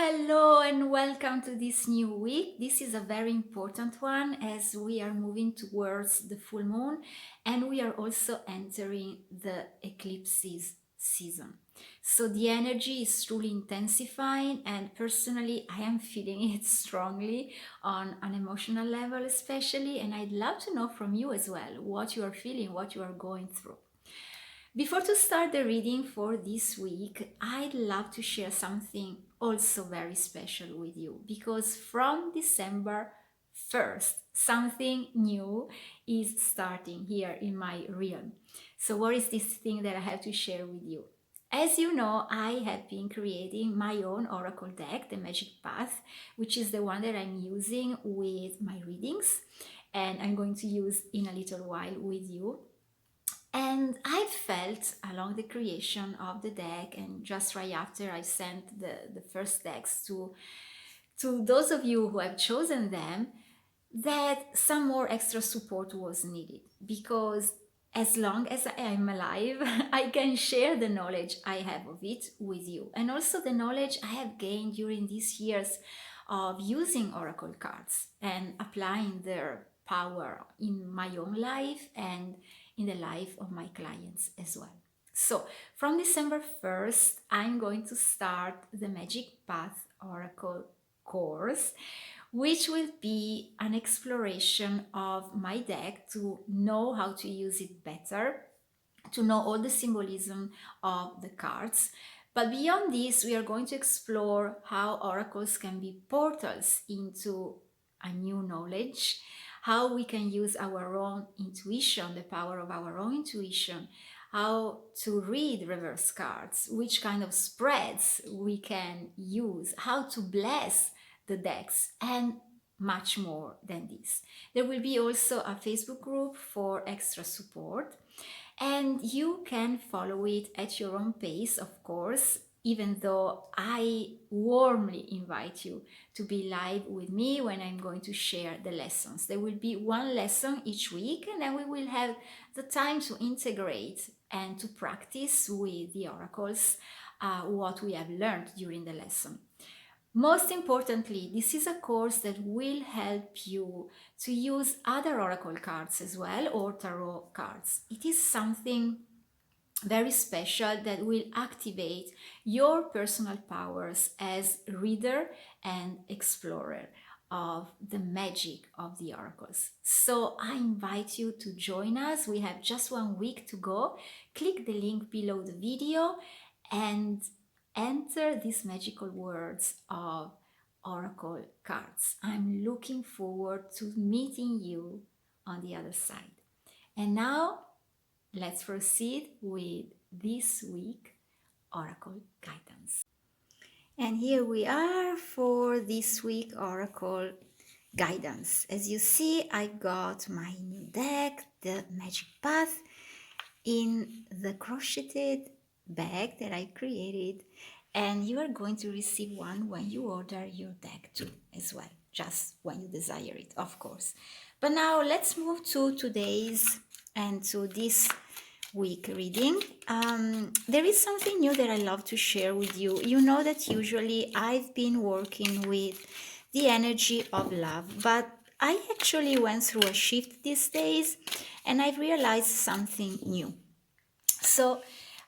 Hello and welcome to this new week. This is a very important one as we are moving towards the full moon and we are also entering the eclipses season. So the energy is truly intensifying, and personally I am feeling it strongly on an emotional level especially, and I'd love to know from you as well what you are feeling, what you are going through. Before to start the reading for this week, I'd love to share something also very special with you, because from December 1st, something new is starting here in my realm. So what is this thing that I have to share with you? As you know, I have been creating my own oracle deck, the Magic Path, which is the one that I'm using with my readings, and I'm going to use in a little while with you. And I felt along the creation of the deck, and just right after I sent the first decks to those of you who have chosen them, that some more extra support was needed, because as long as I am alive, I can share the knowledge I have of it with you, and also the knowledge I have gained during these years of using oracle cards and applying their power in my own life and in the life of my clients as well. So from December 1st, I'm going to start the Magic Path Oracle course, which will be an exploration of my deck to know how to use it better, to know all the symbolism of the cards. But beyond this, we are going to explore how oracles can be portals into a new knowledge, how we can use our own intuition, the power of our own intuition, how to read reverse cards, which kind of spreads we can use, how to bless the decks, and much more than this. There will be also a Facebook group for extra support, and you can follow it at your own pace, of course, even though I warmly invite you to be live with me when I'm going to share the lessons. There will be one lesson each week, and then we will have the time to integrate and to practice with the oracles what we have learned during the lesson. Most importantly, this is a course that will help you to use other oracle cards as well, or tarot cards. It is something very special that will activate your personal powers as reader and explorer of the magic of the oracles. So I invite you to join us. We have just 1 week to go. Click the link below the video and enter these magical words of oracle cards. I'm looking forward to meeting you on the other side. And now let's proceed with this week oracle guidance. And here we are for this week oracle guidance. As you see, I got my new deck, the Magic Path, in the crocheted bag that I created, and you are going to receive one when you order your deck too as well, just when you desire it, of course. But now let's move to today's and to this week reading. There is something new that I love to share with you. You know that usually I've been working with the energy of love, but I actually went through a shift these days and I've realized something new. So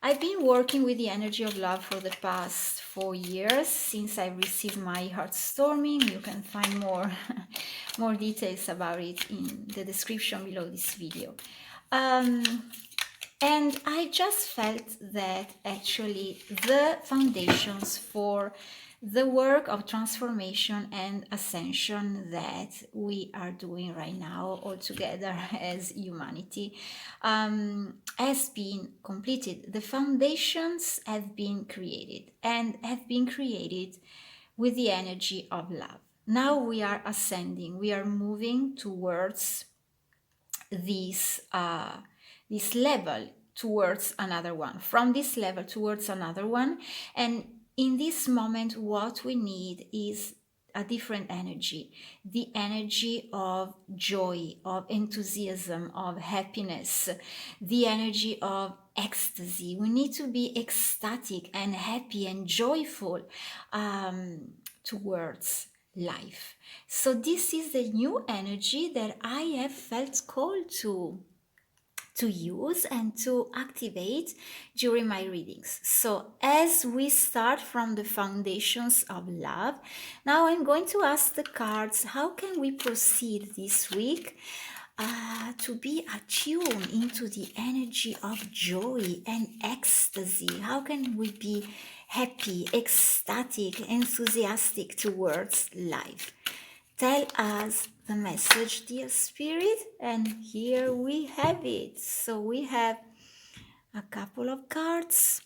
I've been working with the energy of love for the past 4 years since I received my Heartstorming. You can find more details about it in the description below this video. And I just felt that actually the foundations for the work of transformation and ascension that we are doing right now all together as humanity has been completed. The foundations have been created and have been created with the energy of love. Now we are ascending, we are moving towards this level towards another one, from this level towards another one. And in this moment, what we need is a different energy, the energy of joy, of enthusiasm, of happiness, the energy of ecstasy. We need to be ecstatic and happy and joyful towards life. So this is the new energy that I have felt called to use and to activate during my readings. So as we start from the foundations of love, now I'm going to ask the cards, how can we proceed this week to be attuned into the energy of joy and ecstasy? How can we be happy, ecstatic, enthusiastic towards life? Tell us the message, dear Spirit, and here we have it. So we have a couple of cards.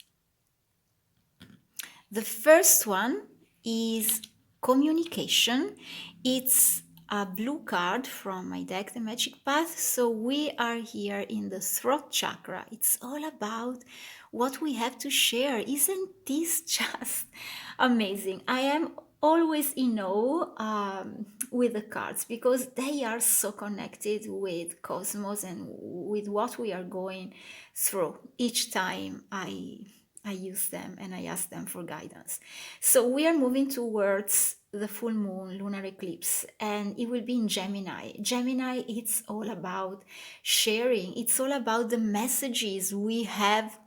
The first one is communication. It's a blue card from my deck, the Magic Path. So we are here in the throat chakra. It's all about what we have to share. Isn't this just amazing? I am always in awe with the cards because they are so connected with cosmos and with what we are going through each time I use them and I ask them for guidance. So we are moving towards the full moon lunar eclipse, and it will be in Gemini. Gemini, it's all about sharing. It's all about the messages we have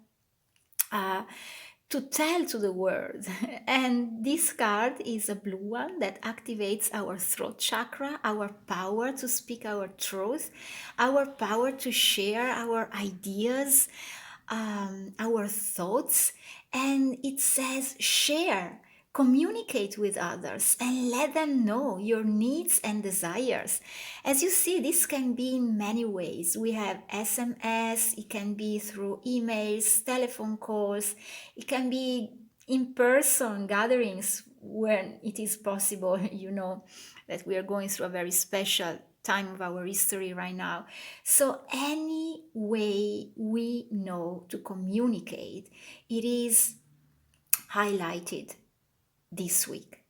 to tell to the world. And this card is a blue one that activates our throat chakra, our power to speak our truth, our power to share our ideas, our thoughts. And it says share, communicate with others, and let them know your needs and desires. As you see, this can be in many ways. We have SMS, it can be through emails, telephone calls, it can be in person gatherings when it is possible. You know that we are going through a very special time of our history right now. So any way we know to communicate, it is highlighted this week.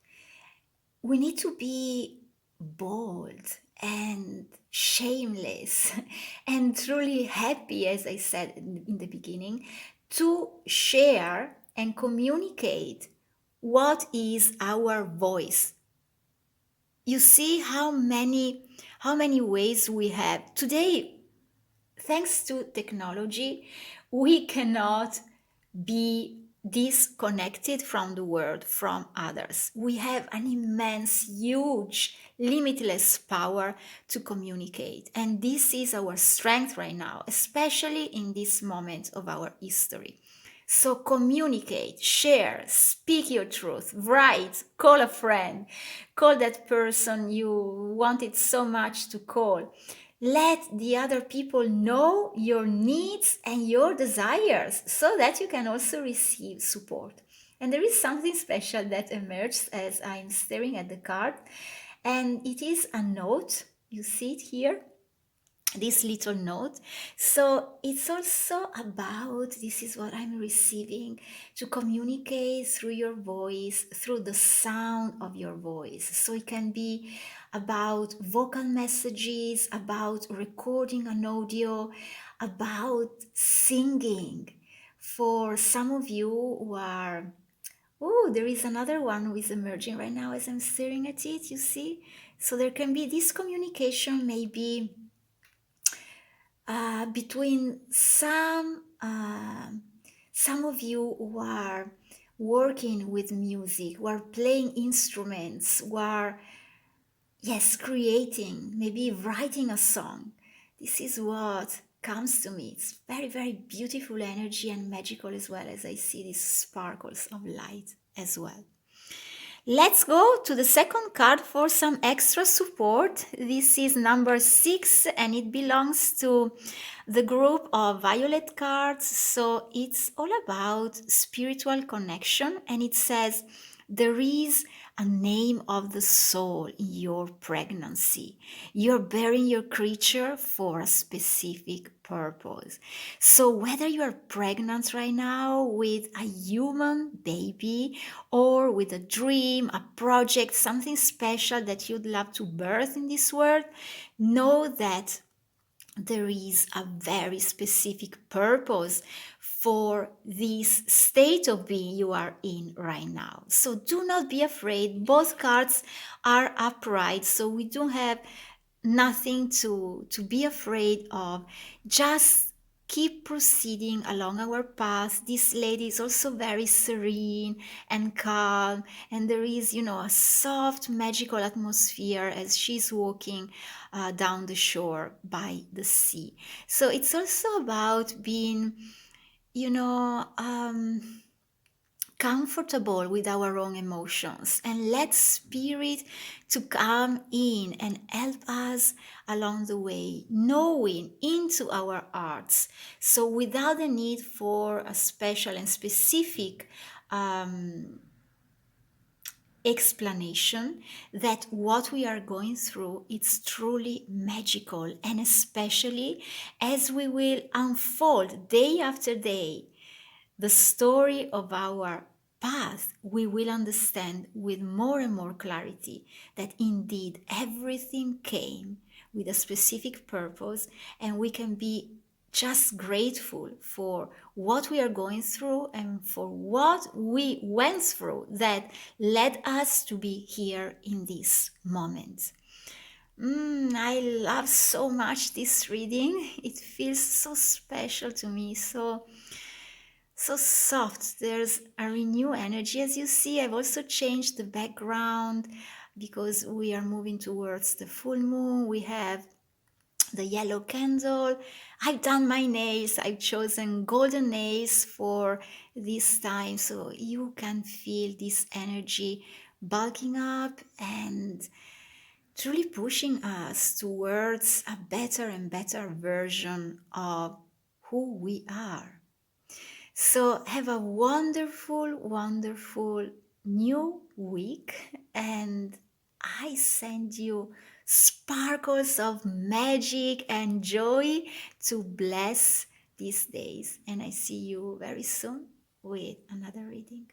We need to be bold and shameless and truly happy, as I said in the beginning, to share and communicate what is our voice. You see how many ways we have today. Thanks to technology, we cannot be disconnected from the world, from others. We have an immense, huge, limitless power to communicate. And this is our strength right now, especially in this moment of our history. So communicate, share, speak your truth, write, call a friend, call that person you wanted so much to call. Let the other people know your needs and your desires so that you can also receive support. And there is something special that emerged as I'm staring at the card, and it is a note. You see it here, this little note. So it's also about, this is what I'm receiving, to communicate through your voice, through the sound of your voice. So it can be about vocal messages, about recording an audio, about singing. For some of you who are, oh, there is another one who is emerging right now as I'm staring at it, you see? So there can be this communication maybe between some of you who are working with music, who are playing instruments, who are, yes, creating, maybe writing a song. This is what comes to me. It's very, very beautiful energy and magical as well, as I see these sparkles of light as well. Let's go to the second card for some extra support. This is number 6 and it belongs to the group of violet cards. So it's all about spiritual connection, and it says there is a name of the soul in your pregnancy. You're bearing your creature for a specific purpose. So whether you are pregnant right now with a human baby or with a dream, a project, something special that you'd love to birth in this world, know that there is a very specific purpose for this state of being you are in right now. So do not be afraid. Both cards are upright, so we don't have nothing to be afraid of. Just keep proceeding along our path. This lady is also very serene and calm, and there is, a soft magical atmosphere as she's walking down the shore by the sea. So it's also about being, you know um, comfortable with our own emotions and let spirit to come in and help us along the way, knowing into our hearts, so without the need for a special and specific explanation, that what we are going through, it's truly magical. And especially as we will unfold day after day the story of our path, we will understand with more and more clarity that indeed everything came with a specific purpose, and we can be just grateful for what we are going through and for what we went through that led us to be here in this moment. I love so much this reading. It feels so special to me, so soft. There's a renewed energy. As you see, I've also changed the background because we are moving towards the full moon. We have the yellow candle. I've done my nails. I've chosen golden nails for this time, so you can feel this energy bulking up and truly pushing us towards a better and better version of who we are. So have a wonderful, wonderful new week, and I send you sparkles of magic and joy to bless these days. And I see you very soon with another reading.